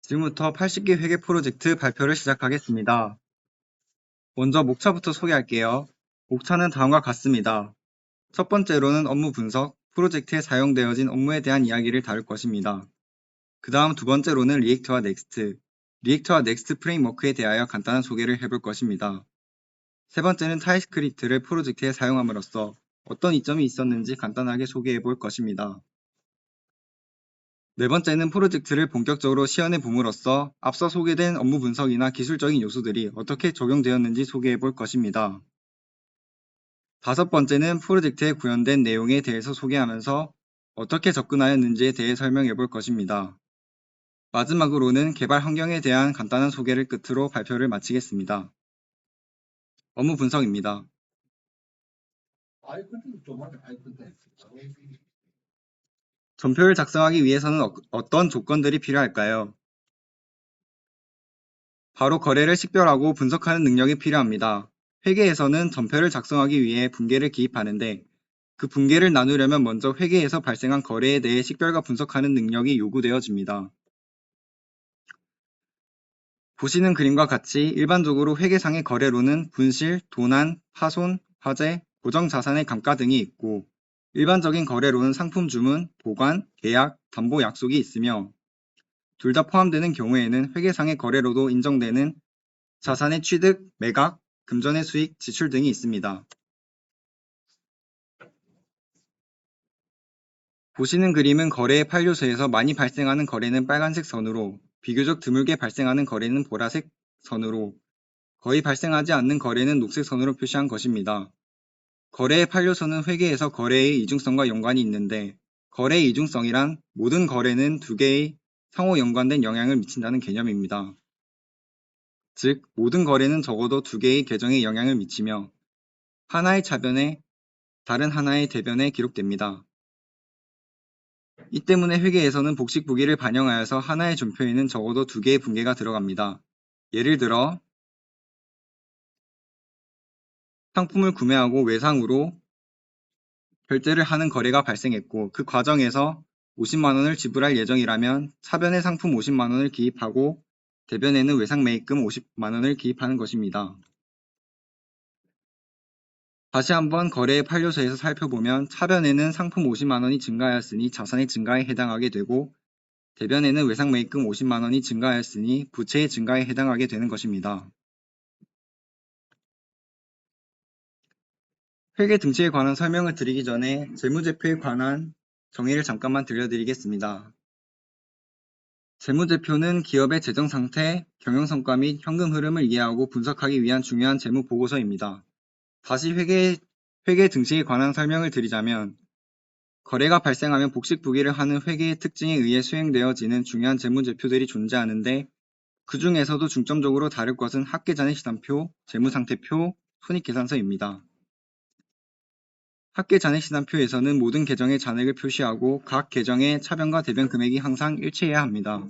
지금부터 80기 회계 프로젝트 발표를 시작하겠습니다. 먼저 목차부터 소개할게요. 목차는 다음과 같습니다. 첫 번째로는 업무 분석, 프로젝트에 사용되어진 업무에 대한 이야기를 다룰 것입니다. 그 다음 두 번째로는 리액트와 넥스트 프레임워크에 대하여 간단한 소개를 해볼 것입니다. 세 번째는 타입스크립트를 프로젝트에 사용함으로써 어떤 이점이 있었는지 간단하게 소개해 볼 것입니다. 네 번째는 프로젝트를 본격적으로 시연해 봄으로써 앞서 소개된 업무 분석이나 기술적인 요소들이 어떻게 적용되었는지 소개해 볼 것입니다. 다섯 번째는 프로젝트에 구현된 내용에 대해서 소개하면서 어떻게 접근하였는지에 대해 설명해 볼 것입니다. 마지막으로는 개발 환경에 대한 간단한 소개를 끝으로 발표를 마치겠습니다. 업무 분석입니다. 전표를 작성하기 위해서는 어떤 조건들이 필요할까요? 바로 거래를 식별하고 분석하는 능력이 필요합니다. 회계에서는 전표를 작성하기 위해 분계를 기입하는데 그 분계를 나누려면 먼저 회계에서 발생한 거래에 대해 식별과 분석하는 능력이 요구되어집니다. 보시는 그림과 같이 일반적으로 회계상의 거래로는 분실, 도난, 파손, 화재, 고정자산의 감가 등이 있고 일반적인 거래로는 상품 주문, 보관, 계약, 담보 약속이 있으며 둘 다 포함되는 경우에는 회계상의 거래로도 인정되는 자산의 취득, 매각, 금전의 수익, 지출 등이 있습니다. 보시는 그림은 거래의 판료서에서 많이 발생하는 거래는 빨간색 선으로, 비교적 드물게 발생하는 거래는 보라색 선으로, 거의 발생하지 않는 거래는 녹색 선으로 표시한 것입니다. 거래의 판료서는 회계에서 거래의 이중성과 연관이 있는데, 거래의 이중성이란 모든 거래는 두 개의 상호 연관된 영향을 미친다는 개념입니다. 즉, 모든 거래는 적어도 두 개의 계정에 영향을 미치며 하나의 차변에 다른 하나의 대변에 기록됩니다. 이 때문에 회계에서는 복식부기를 반영하여서 하나의 존표에는 적어도 두 개의 분계가 들어갑니다. 예를 들어 상품을 구매하고 외상으로 결제를 하는 거래가 발생했고 그 과정에서 50만원을 지불할 예정이라면 차변에 상품 50만원을 기입하고 대변에는 외상 매입금 50만원을 기입하는 것입니다. 다시 한번 거래의 판료서에서 살펴보면 차변에는 상품 50만원이 증가하였으니 자산의 증가에 해당하게 되고 대변에는 외상 매입금 50만원이 증가하였으니 부채의 증가에 해당하게 되는 것입니다. 회계 등치에 관한 설명을 드리기 전에 재무제표에 관한 정의를 잠깐만 들려드리겠습니다. 재무제표는 기업의 재정상태, 경영성과 및 현금 흐름을 이해하고 분석하기 위한 중요한 재무보고서입니다. 다시 회계 등식에 관한 설명을 드리자면 거래가 발생하면 복식부기를 하는 회계의 특징에 의해 수행되어지는 중요한 재무제표들이 존재하는데 그 중에서도 중점적으로 다룰 것은 합계잔액시단표, 재무상태표, 손익계산서입니다. 합계잔액시단표에서는 모든 계정의 잔액을 표시하고 각 계정의 차변과 대변 금액이 항상 일치해야 합니다.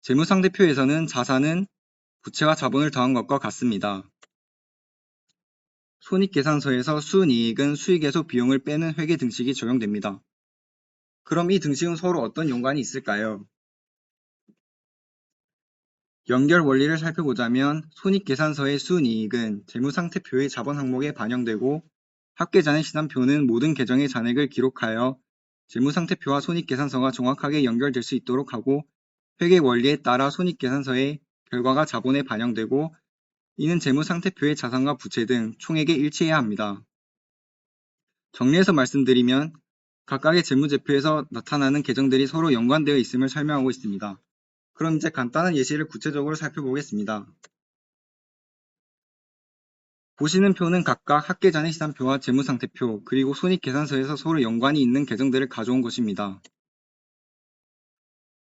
재무상태표에서는 자산은 부채와 자본을 더한 것과 같습니다. 손익계산서에서 순이익은 수익에서 비용을 빼는 회계 등식이 적용됩니다. 그럼 이 등식은 서로 어떤 연관이 있을까요? 연결 원리를 살펴보자면 손익계산서의 순이익은 재무상태표의 자본 항목에 반영되고 합계잔액시단표는 모든 계정의 잔액을 기록하여 재무상태표와 손익계산서가 정확하게 연결될 수 있도록 하고 회계 원리에 따라 손익계산서의 결과가 자본에 반영되고 이는 재무상태표의 자산과 부채 등 총액에 일치해야 합니다. 정리해서 말씀드리면 각각의 재무제표에서 나타나는 계정들이 서로 연관되어 있음을 설명하고 있습니다. 그럼 이제 간단한 예시를 구체적으로 살펴보겠습니다. 보시는 표는 각각 합계잔액시단표와 재무상태표 그리고 손익계산서에서 서로 연관이 있는 계정들을 가져온 것입니다.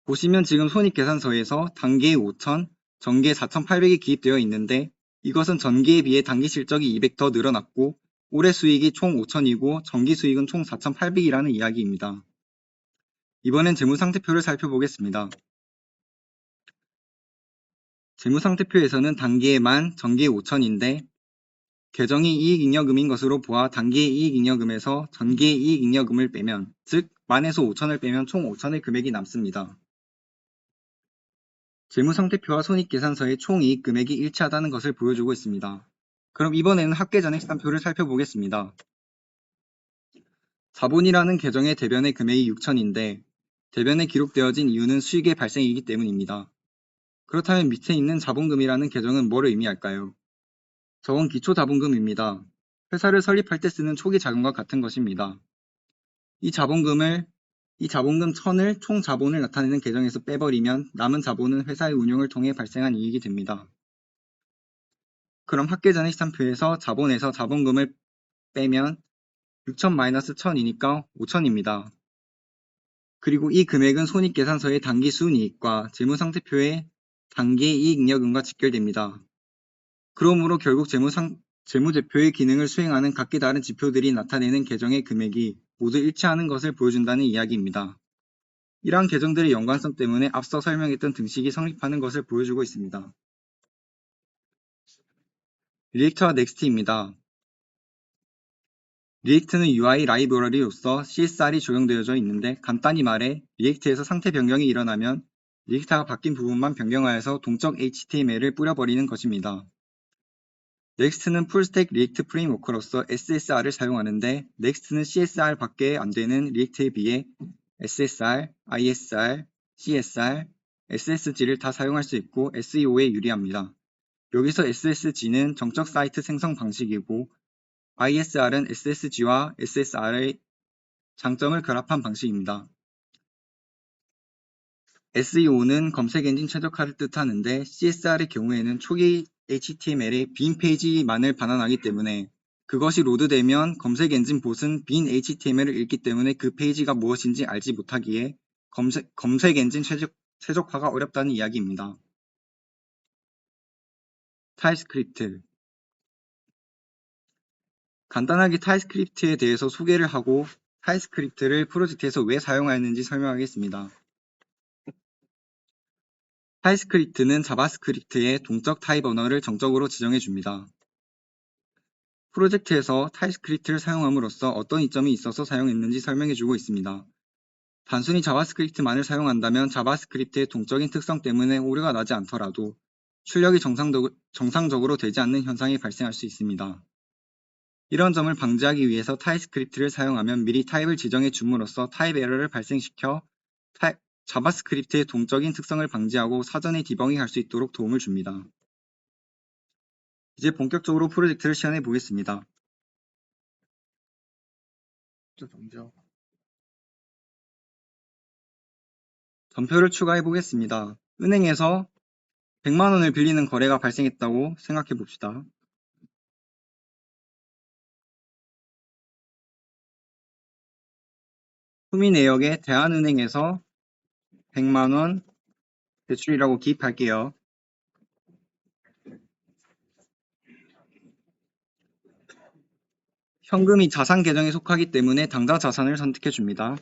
보시면 지금 손익계산서에서 단기에 5,000, 전기에 4,800이 기입되어 있는데 이것은 전기에 비해 단기 실적이 200 더 늘어났고 올해 수익이 총 5,000이고 전기 수익은 총 4,800이라는 이야기입니다. 이번엔 재무상태표를 살펴보겠습니다. 재무상태표에서는 단기에 10,000, 전기에 5,000인데 계정이 이익잉여금인 것으로 보아 단기의 이익잉여금에서 전기의 이익잉여금을 빼면 즉 10,000에서 5,000을 빼면 총 5,000의 금액이 남습니다. 재무상태표와 손익계산서의 총이익 금액이 일치하다는 것을 보여주고 있습니다. 그럼 이번에는 합계전액시산표를 살펴보겠습니다. 자본이라는 계정의 대변의 금액이 6천인데 대변에 기록되어진 이유는 수익의 발생이기 때문입니다. 그렇다면 밑에 있는 자본금이라는 계정은 뭐를 의미할까요? 저건 기초자본금입니다. 회사를 설립할 때 쓰는 초기 자금과 같은 것입니다. 이 자본금 1000을 총 자본을 나타내는 계정에서 빼버리면 남은 자본은 회사의 운용을 통해 발생한 이익이 됩니다. 그럼 합계전액시산표에서 자본에서 자본금을 빼면 6,000-1,000이니까 5,000입니다. 그리고 이 금액은 손익계산서의 단기 순이익과 재무상태표의 단기 이익잉여금과 직결됩니다. 그러므로 결국 재무제표의 기능을 수행하는 각기 다른 지표들이 나타내는 계정의 금액이 모두 일치하는 것을 보여준다는 이야기입니다. 이러한 계정들의 연관성 때문에 앞서 설명했던 등식이 성립하는 것을 보여주고 있습니다. 리액트와 넥스트입니다. 리액트는 UI 라이브러리로서 CSR이 적용되어져 있는데 간단히 말해 리액트에서 상태 변경이 일어나면 리액트가 바뀐 부분만 변경하여서 동적 HTML을 뿌려버리는 것입니다. 넥스트는 풀스택 리액트 프레임워크로서 SSR을 사용하는데 넥스트는 CSR 밖에 안되는 리액트에 비해 SSR, ISR, CSR, SSG를 다 사용할 수 있고 SEO에 유리합니다. 여기서 SSG는 정적 사이트 생성 방식이고 ISR은 SSG와 SSR의 장점을 결합한 방식입니다. SEO는 검색엔진 최적화를 뜻하는데 CSR의 경우에는 초기 HTML의 빈 페이지만을 반환하기 때문에 그것이 로드되면 검색엔진 봇은 빈 HTML을 읽기 때문에 그 페이지가 무엇인지 알지 못하기에 검색엔진 최적화가 어렵다는 이야기입니다. 타입스크립트 간단하게 타입스크립트에 대해서 소개를 하고 타입스크립트를 프로젝트에서 왜 사용하였는지 설명하겠습니다. 타입스크립트는 자바스크립트의 동적 타입 언어를 정적으로 지정해 줍니다. 프로젝트에서 타입스크립트를 사용함으로써 어떤 이점이 있어서 사용했는지 설명해 주고 있습니다. 단순히 자바스크립트만을 사용한다면 자바스크립트의 동적인 특성 때문에 오류가 나지 않더라도 출력이 정상적으로 되지 않는 현상이 발생할 수 있습니다. 이런 점을 방지하기 위해서 타입스크립트를 사용하면 미리 타입을 지정해 줌으로써 타입 에러를 발생시켜 자바스크립트의 동적인 특성을 방지하고 사전에 디버깅할 수 있도록 도움을 줍니다. 이제 본격적으로 프로젝트를 시연해 보겠습니다. 전표를 추가해 보겠습니다. 은행에서 100만원을 빌리는 거래가 발생했다고 생각해 봅시다. 후미 내역에 대한은행에서 100만원 대출이라고 기입할게요. 현금이 자산 계정에 속하기 때문에 당장 자산을 선택해 줍니다.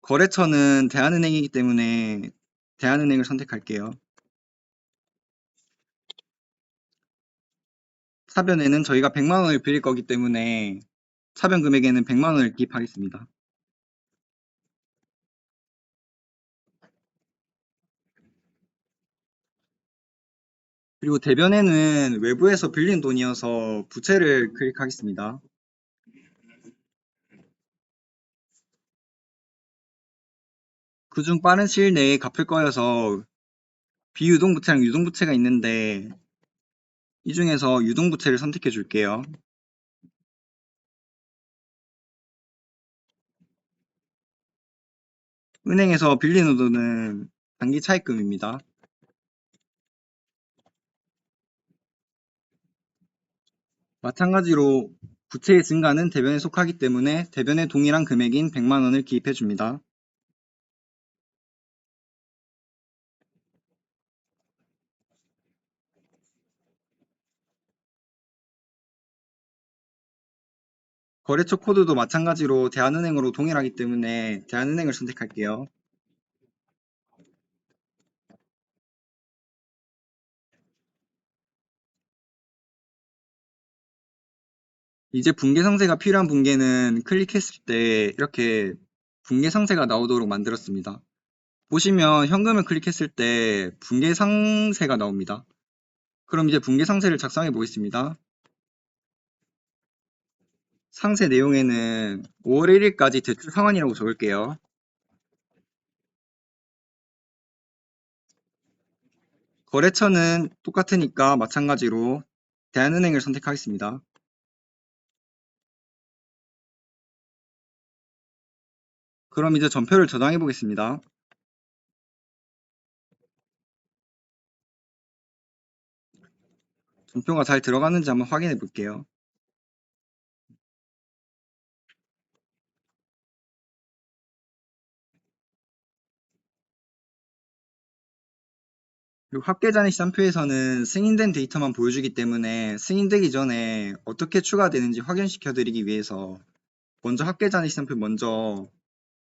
거래처는 대한은행이기 때문에 대한은행을 선택할게요. 차변에는 저희가 100만원을 빌릴 거기 때문에 차변 금액에는 100만원을 기입하겠습니다. 그리고 대변에는 외부에서 빌린 돈이어서 부채를 클릭하겠습니다. 그중 빠른 시일 내에 갚을 거여서 비유동부채랑 유동부채가 있는데 이 중에서 유동부채를 선택해 줄게요. 은행에서 빌리는 돈은 단기 차입금입니다. 마찬가지로 부채의 증가는 대변에 속하기 때문에 대변에 동일한 금액인 100만원을 기입해 줍니다. 거래처 코드도 마찬가지로 대한은행으로 동일하기 때문에 대한은행을 선택할게요. 이제 붕괴 상세가 필요한 붕괴는 클릭했을 때 이렇게 붕괴 상세가 나오도록 만들었습니다. 보시면 현금을 클릭했을 때 붕괴 상세가 나옵니다. 그럼 이제 붕괴 상세를 작성해 보겠습니다. 상세 내용에는 5월 1일까지 대출 상환이라고 적을게요. 거래처는 똑같으니까 마찬가지로 대한은행을 선택하겠습니다. 그럼 이제 전표를 저장해 보겠습니다. 전표가 잘 들어가는지 한번 확인해 볼게요. 그리고 합계잔액 시산표에서는 승인된 데이터만 보여주기 때문에 승인되기 전에 어떻게 추가되는지 확인시켜 드리기 위해서 먼저 합계잔액 시산표 먼저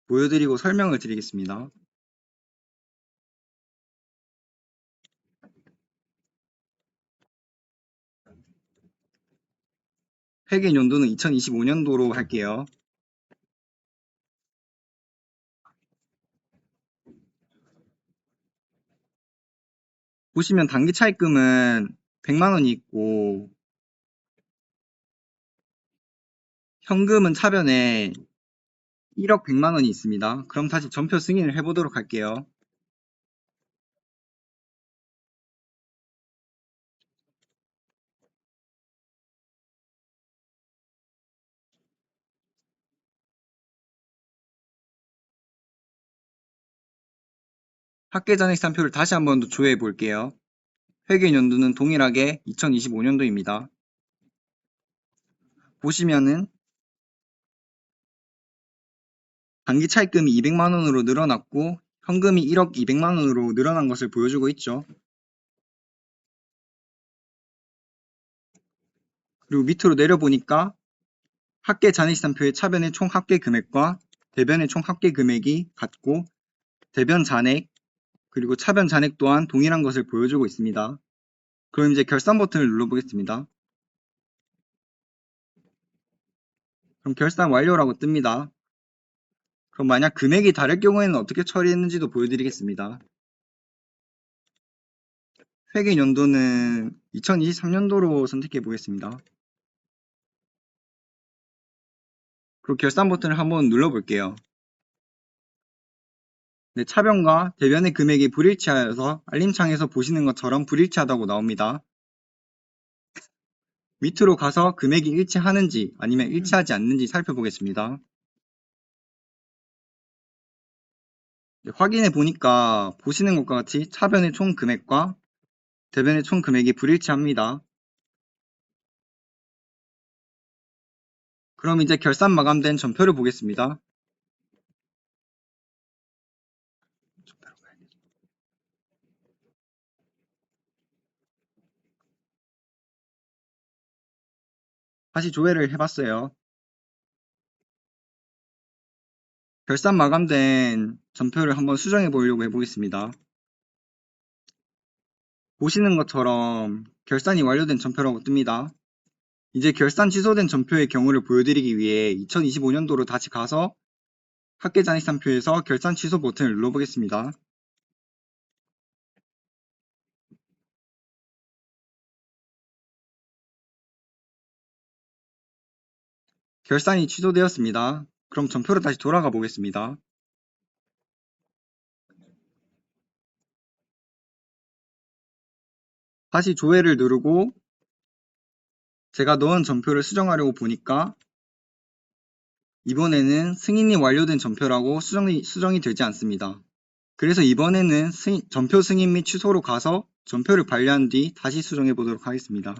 보여드리고 설명을 드리겠습니다. 회계 연도는 2025년도로 할게요. 보시면 단기 차입금은 100만원이 있고 현금은 차변에 1억 100만원이 있습니다. 그럼 다시 전표 승인을 해보도록 할게요. 합계잔액 시산표를 다시 한번 더 조회해 볼게요. 회계 연도는 동일하게 2025년도입니다. 보시면은 단기 차입금이 200만원으로 늘어났고 현금이 1억 200만원으로 늘어난 것을 보여주고 있죠. 그리고 밑으로 내려보니까 합계 잔액시산표의 차변의 총 합계 금액과 대변의 총 합계 금액이 같고 대변 잔액 그리고 차변 잔액 또한 동일한 것을 보여주고 있습니다. 그럼 이제 결산 버튼을 눌러보겠습니다. 그럼 결산 완료라고 뜹니다. 그럼 만약 금액이 다를 경우에는 어떻게 처리했는지도 보여드리겠습니다. 회계 연도는 2023년도로 선택해 보겠습니다. 그리고 결산 버튼을 한번 눌러볼게요. 네, 차변과 대변의 금액이 불일치하여서 알림창에서 보시는 것처럼 불일치하다고 나옵니다. 밑으로 가서 금액이 일치하는지 아니면 일치하지 않는지 살펴보겠습니다. 네, 확인해 보니까 보시는 것과 같이 차변의 총 금액과 대변의 총 금액이 불일치합니다. 그럼 이제 결산 마감된 전표를 보겠습니다. 다시 조회를 해봤어요. 결산 마감된 전표를 한번 수정해 보려고 해보겠습니다. 보시는 것처럼 결산이 완료된 전표라고 뜹니다. 이제 결산 취소된 전표의 경우를 보여드리기 위해 2025년도로 다시 가서 합계잔액산표에서 결산 취소 버튼을 눌러보겠습니다. 결산이 취소되었습니다. 그럼 전표로 다시 돌아가 보겠습니다. 다시 조회를 누르고 제가 넣은 전표를 수정하려고 보니까 이번에는 승인이 완료된 전표라고 수정이 되지 않습니다. 그래서 이번에는 전표 승인 및 취소로 가서 전표를 반려한 뒤 다시 수정해 보도록 하겠습니다.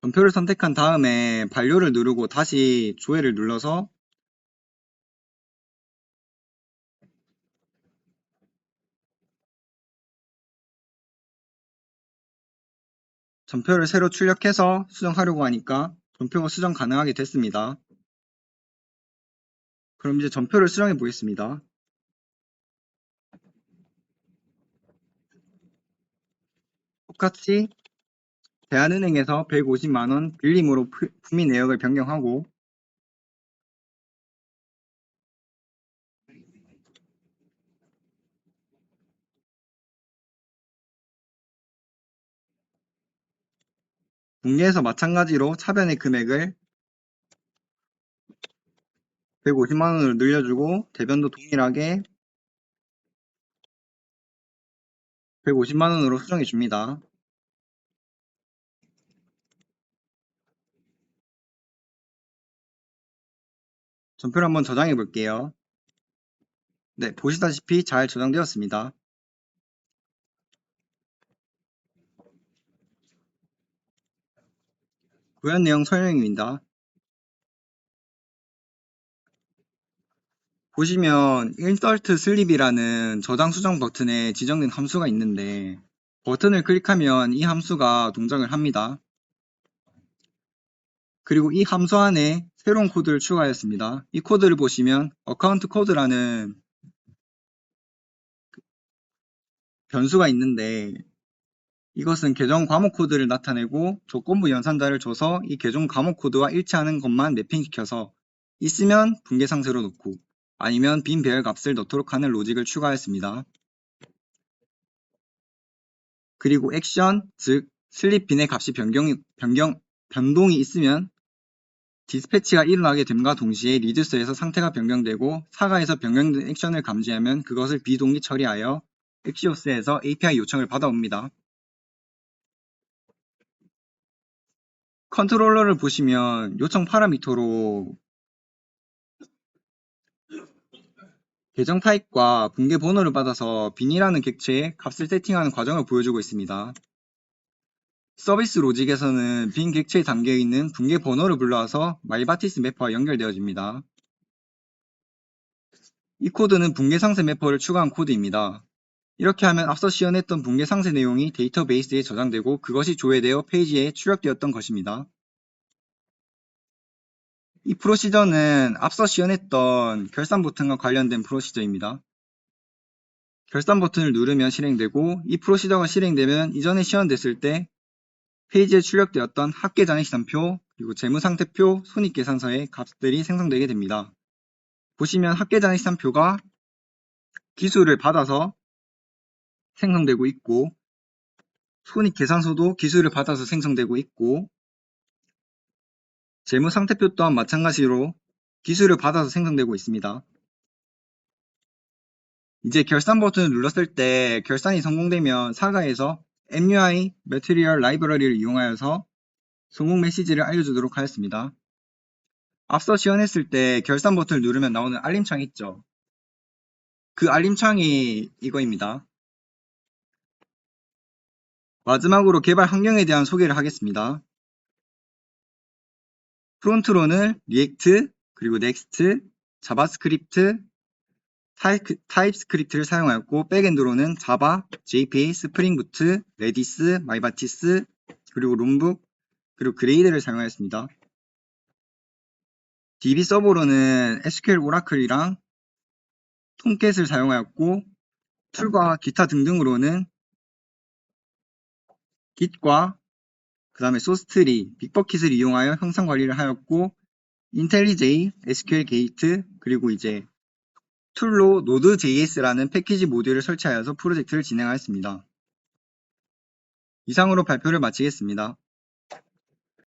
전표를 선택한 다음에 반려를 누르고 다시 조회를 눌러서 전표를 새로 출력해서 수정하려고 하니까 전표가 수정 가능하게 됐습니다. 그럼 이제 전표를 수정해 보겠습니다. 똑같이 대한은행에서 150만원 빌림으로 품위 내역을 변경하고 붕괴에서 마찬가지로 차변의 금액을 150만원으로 늘려주고 대변도 동일하게 150만원으로 수정해 줍니다. 전표를 한번 저장해 볼게요. 네, 보시다시피 잘 저장되었습니다. 구현 내용 설명입니다. 보시면 insert sleep이라는 저장 수정 버튼에 지정된 함수가 있는데 버튼을 클릭하면 이 함수가 동작을 합니다. 그리고 이 함수 안에 새로운 코드를 추가하였습니다. 이 코드를 보시면 account code라는 변수가 있는데 이것은 계정 과목 코드를 나타내고 조건부 연산자를 줘서 이 계정 과목 코드와 일치하는 것만 매핑시켜서 있으면 붕괴 상태로 놓고 아니면 빈 배열 값을 넣도록 하는 로직을 추가하였습니다. 그리고 액션, 즉 슬립 빈의 값이 변동이 있으면 디스패치가 일어나게 됨과 동시에 리듀스에서 상태가 변경되고 사가에서 변경된 액션을 감지하면 그것을 비동기 처리하여 엑시오스에서 API 요청을 받아옵니다. 컨트롤러를 보시면 요청 파라미터로 계정 타입과 붕괴 번호를 받아서 빈이라는 객체의 값을 세팅하는 과정을 보여주고 있습니다. 서비스 로직에서는 빈 객체에 담겨있는 붕괴 번호를 불러와서 말바티스 매퍼와 연결되어집니다. 이 코드는 붕괴 상세 매퍼를 추가한 코드입니다. 이렇게 하면 앞서 시연했던 붕괴 상세 내용이 데이터베이스에 저장되고 그것이 조회되어 페이지에 출력되었던 것입니다. 이 프로시저는 앞서 시연했던 결산 버튼과 관련된 프로시저입니다. 결산 버튼을 누르면 실행되고 이 프로시저가 실행되면 이전에 시연됐을 때 페이지에 출력되었던 합계잔액시산표 그리고 재무상태표, 손익계산서의 값들이 생성되게 됩니다. 보시면 합계잔액시산표가 기술을 받아서 생성되고 있고 손익계산서도 기술을 받아서 생성되고 있고 재무상태표 또한 마찬가지로 기술을 받아서 생성되고 있습니다. 이제 결산 버튼을 눌렀을 때 결산이 성공되면 사가에서 MUI Material Library를 이용하여서 성공 메시지를 알려주도록 하였습니다. 앞서 시연했을 때 결산 버튼을 누르면 나오는 알림창이 있죠. 그 알림창이 이거입니다. 마지막으로 개발 환경에 대한 소개를 하겠습니다. 프론트로는 리액트, 그리고 넥스트, 자바스크립트, 타입스크립트를 사용하였고 백엔드로는 자바, JPA, 스프링부트, 레디스, 마이바티스, 그리고 롬북, 그리고 그레이드를 사용하였습니다. DB 서버로는 SQL 오라클이랑 톰캣을 사용하였고 툴과 기타 등등으로는 Git과 그 다음에 소스트리, 빅버킷을 이용하여 형상 관리를 하였고 인텔리제이, SQL 게이트, 그리고 이제 툴로 Node.js라는 패키지 모듈을 설치하여서 프로젝트를 진행하였습니다. 이상으로 발표를 마치겠습니다.